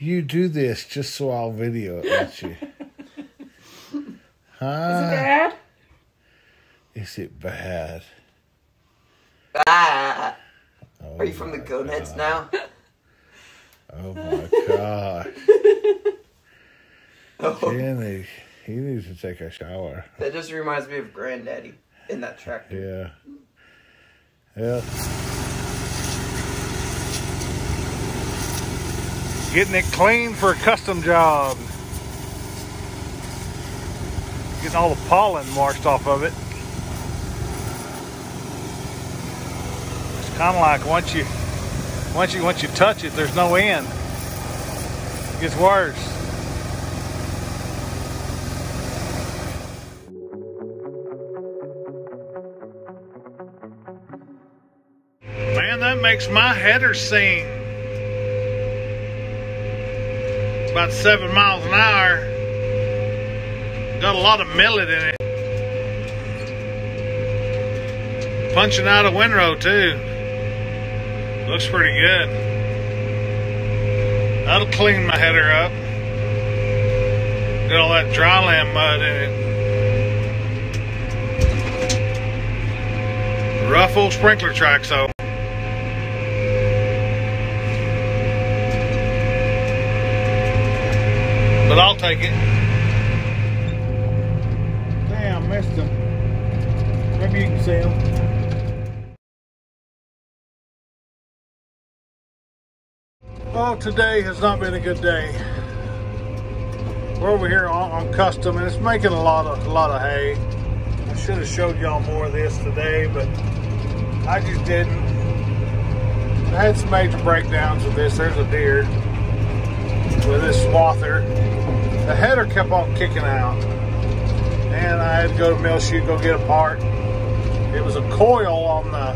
You do this just so I'll video it with you. Huh? Is it bad? Is it bad? Ah! Oh, Are you from the Gonads now? Oh my gosh. Oh. Jenny, he needs to take a shower. That just reminds me of Granddaddy in that tractor. Yeah. Yeah. Getting it clean for a custom job. Getting all the pollen washed off of it. It's kind of like once you touch it, there's no end. It gets worse. Man, that makes my header sing. About 7 miles an hour. Got a lot of millet in it. Punching out a windrow too. Looks pretty good. That'll clean my header up. Got all that dry land mud in it. Rough old sprinkler track, so. But I'll take it. Damn, missed him. Maybe you can see him. Oh, today has not been a good day. We're over here on custom, and it's making a lot of hay. I should have showed y'all more of this today, but I just didn't. I had some major breakdowns with this. There's a deer with this swather. The header kept on kicking out, and I had to go to mill chute, go get a part. It was a coil on the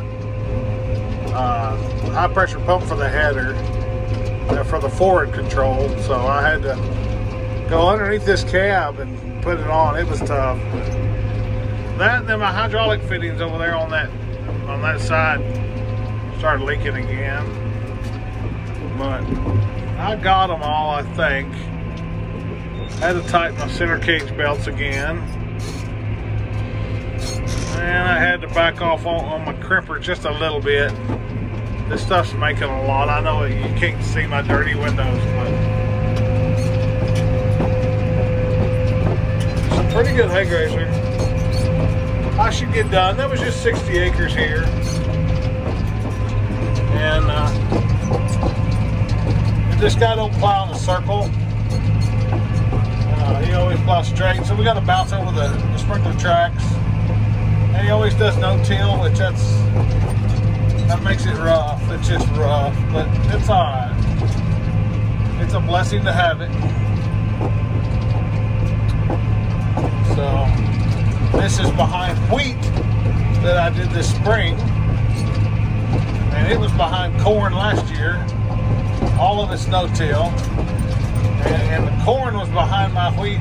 high pressure pump for the header, for the forward control, so I had to go underneath this cab and put it on. It was tough. That and then my hydraulic fittings over there on that side started leaking again. But I got them all, I think. Had to tighten my center cage belts again. And I had to back off on my crimper just a little bit. This stuff's making a lot. I know you can't see my dirty windows, but it's a pretty good haygrazer. I should get done. That was just 60 acres here. And this guy don't plow in a circle. He always plows straight, so we got to bounce over the sprinkler tracks. And he always does no-till, which that makes it rough. It's just rough, but it's alright. It's a blessing to have it. So, this is behind wheat that I did this spring. And it was behind corn last year. All of it's no-till. And the corn was behind my wheat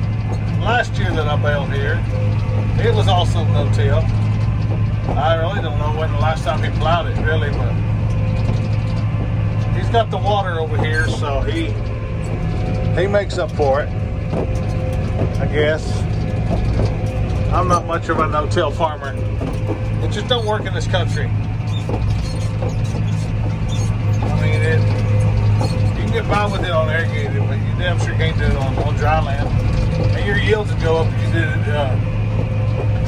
last year that I baled here. It was also no-till. I really don't know when the last time he plowed it, really, but he's got the water over here, so he makes up for it, I guess. I'm not much of a no-till farmer. It just don't work in this country. I mean, you can get by with it on irrigated, but you damn sure can't do it on dry land. And your yields would go up if you did it.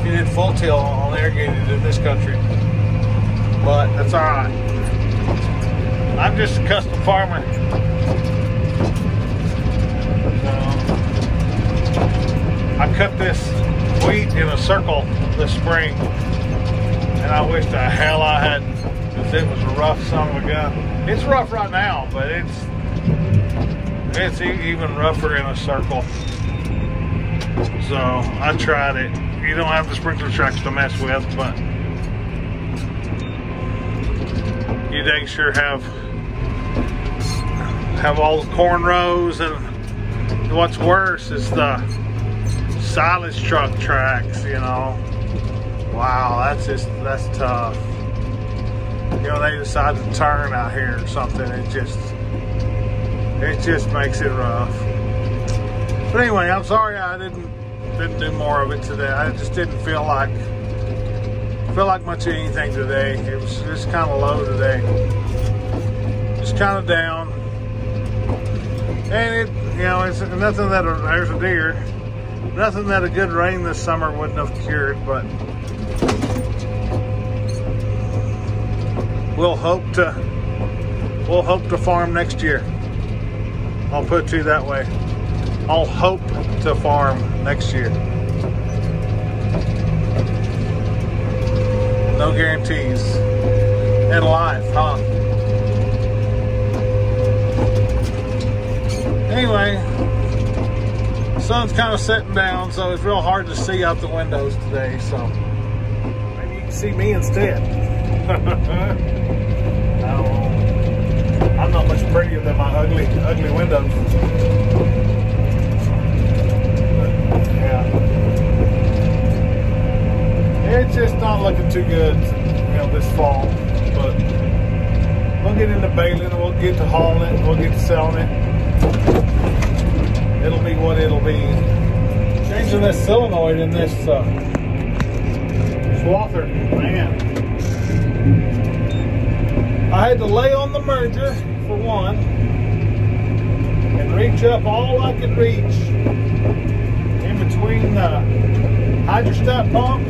You did full till on irrigated in this country, but that's all right. I'm just a custom farmer. So, I cut this wheat in a circle this spring, and I wish the hell I hadn't, because it was a rough son of a gun. It's rough right now, but it's even rougher in a circle. So I tried it. You don't have the sprinkler tracks to mess with, but you dang sure have all the corn rows, and what's worse is the silage truck tracks, you know. Wow, that's tough. You know, they decide to turn out here or something, it just makes it rough. But anyway, I'm sorry I didn't do more of it today. I just didn't feel like much of anything today. It was just kind of low today, just kind of down. And it, you know, it's nothing that there's a deer, nothing that a good rain this summer wouldn't have cured. But we'll hope to farm next year. I'll put it to you that way. I'll hope to farm next year. No guarantees in life, huh? Anyway, the sun's kind of setting down, so it's real hard to see out the windows today. So maybe you can see me instead. I'm not much prettier than my ugly windows. Yeah, it's just not looking too good, you know, this fall. But we'll get into baling, and we'll get to hauling it, and we'll get to selling it. It'll be what it'll be. Changing this solenoid in this swather, man. I had to lay on the merger for one and reach up all I could reach in between the hydrostat pump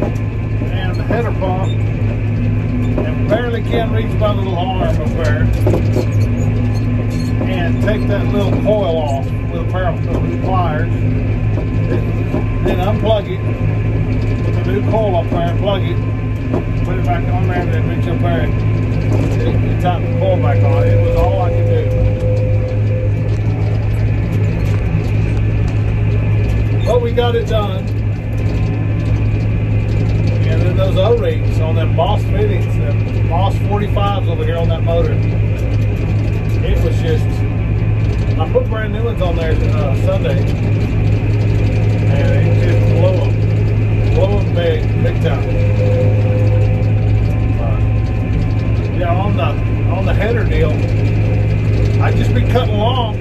and the header pump, and barely can reach my little arm up there and take that little coil off with a pair of pliers, then unplug it with a new coil up there and plug it, put it back on there, and then reach up there and tighten the coil back on. It was all I could do. But we got it done. And then those O-rings on them Boss fittings, them Boss 45s over here on that motor, it was just, I put brand new ones on there Sunday, and it just blew them big time. Yeah, on the header deal, I'd just be cutting along,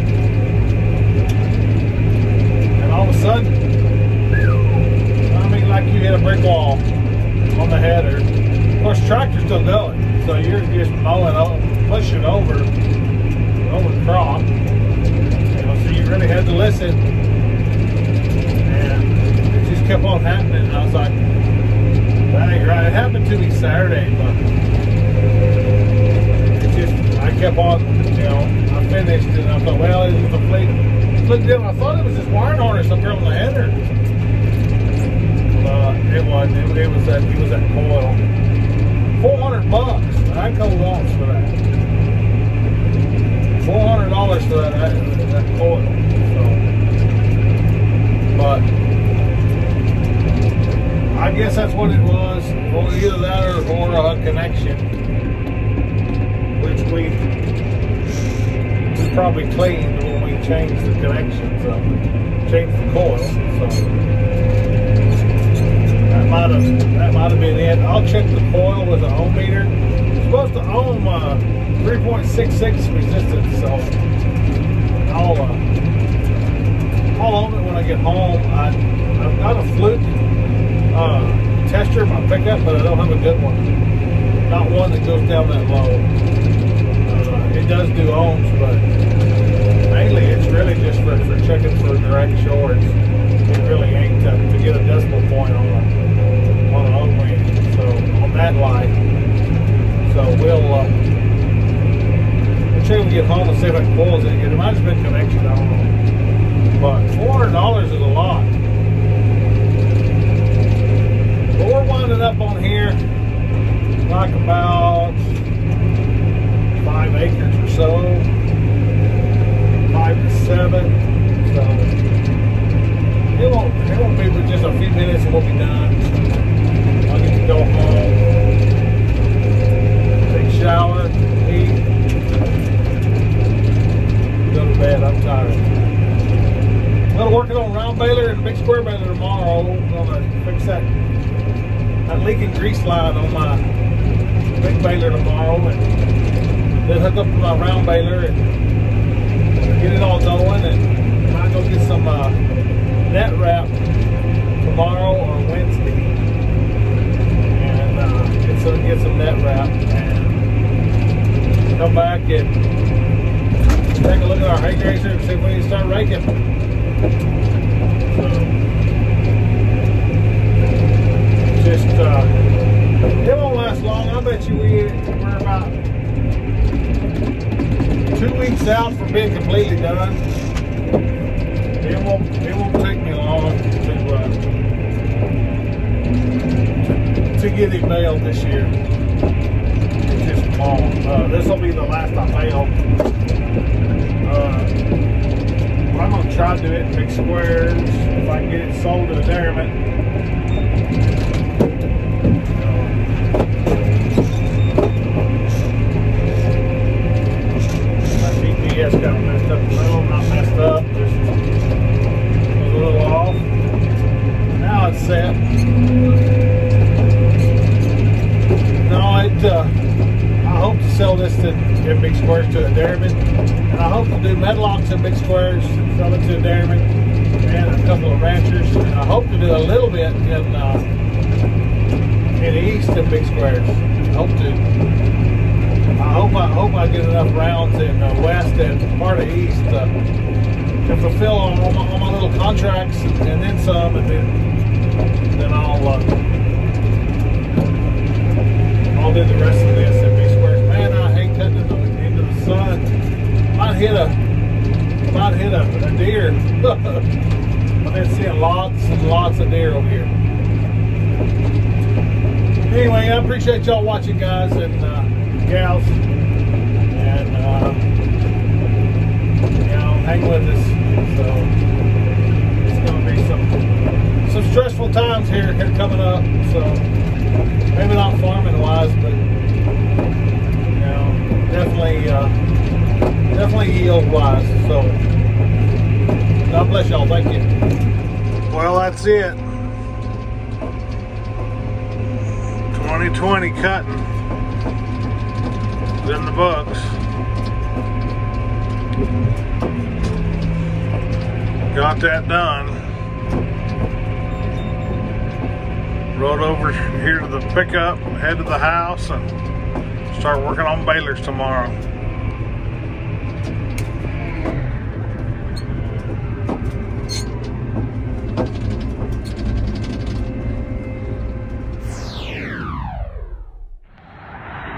and all of a sudden, I mean, like you hit a brick wall on the header. Of course, tractor's still going, so you're just mowing, pushing over the crop. You know, so you really had to listen, and it just kept on happening. And I was like, that ain't right. It happened to me Saturday, but I kept on, you know, I finished and I thought, well, it was a fleet. Looked at it, I thought it was this wiring harness up here on the header. It wasn't. It was that coil. $400. I go once for that. $400 for that coil. So, but I guess that's what it was. Or either that or a connection, which we probably cleaned when we changed the connections up, changed the coil. So that might have been it. I'll check the coil with an ohm meter. It's supposed to ohm 3.66 resistance, so I'll ohm it when I get home. I've got a fluke tester in my pickup, but I don't have a good one. Not one that goes down that low. It does do ohms, but mainly it's really just for checking for direct shorts. It really ain't to get a decimal point on an ohm ring. So on that light. So we'll check when we get home and see if I can pull it. It might have been connection, I don't know. But $400 is a lot. But we're winding up on here like about 5 acres or so, 5 to 7. So it won't be but just a few minutes and we'll be done. I'll get to go home, take a shower, eat, go to bed. I'm tired. I'm working on round baler and big square baler tomorrow. I'm gonna fix that leaking grease line on my big baler tomorrow, and then hook up to my round baler and get it all going, and I go get some net wrap tomorrow or Wednesday, and get some net wrap, and come back and take a look at our haygrazer and see if we need to start raking. So, just it won't last long. I bet you we're about 2 weeks out from being completely done. It won't take me long to get it baled this year. It's just small. This will be the last I bale. I'm gonna try to do it in big squares if I can get it sold to a dairyman. Yes, got messed up. Well, not messed up, just a little off. Now it's set. No, I hope to sell this in big squares to a dairyman, and I hope to do medlocks in big squares, sell it to a dairyman and a couple of ranchers. And I hope to do a little bit in the east in big squares. I hope I get enough rounds in west and part of east to fulfill all my little contracts, and then some, and then I'll do the rest of this in big squares. Man, I hate cutting it into the sun. Might hit a deer. I've been seeing lots and lots of deer over here. Anyway, I appreciate y'all watching, guys and gals, and hang with us. So it's going to be some stressful times here coming up. So maybe not farming wise, but definitely yield wise. So God bless y'all. Thank you. Well, that's it. 2020 cutting in the books. Got that done. Rode over here to the pickup, head to the house, and start working on balers tomorrow.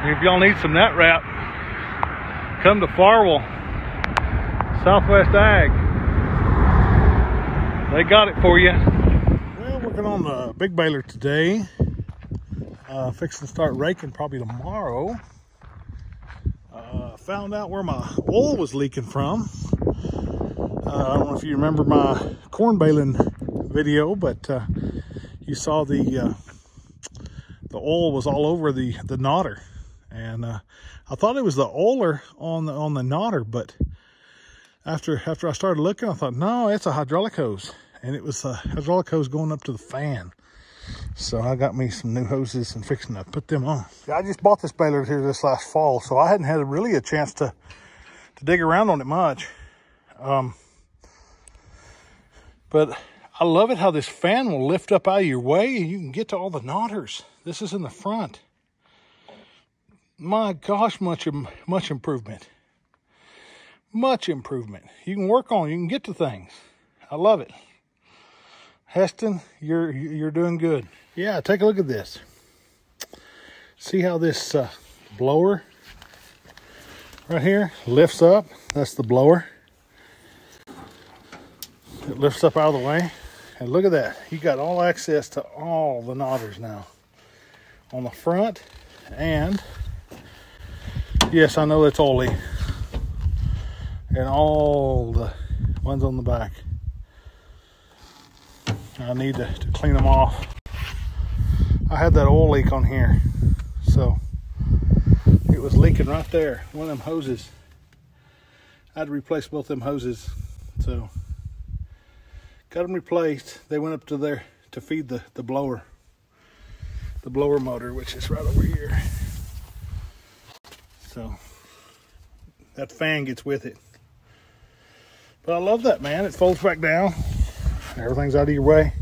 If y'all need some net wrap, come to Farwell, Southwest Ag. They got it for you. Well, working on the big baler today. Fixing to start raking probably tomorrow. Found out where my oil was leaking from. I don't know if you remember my corn baling video, but you saw the oil was all over the knotter. And I thought it was the oiler on the knotter, but after I started looking, I thought, no, it's a hydraulic hose, and it was a hydraulic hose going up to the fan. So I got me some new hoses and fixing to put them on. I just bought this baler here this last fall, so I hadn't had really a chance to dig around on it much. But I love it how this fan will lift up out of your way, and you can get to all the knotters. This is in the front. My gosh, much improvement. Much improvement. You can work on it. You can get to things. I love it. Heston, you're doing good. Yeah, take a look at this. See how this blower right here lifts up? That's the blower. It lifts up out of the way. And look at that. You got all access to all the knotters now. On the front and... yes, I know it's oily. And all the ones on the back. I need to clean them off. I had that oil leak on here. So, it was leaking right there. One of them hoses. I had to replace both them hoses. So, got them replaced. They went up to there to feed the blower. The blower motor, which is right over here. So, that fan gets with it. But I love that, man. It folds back down. Everything's out of your way.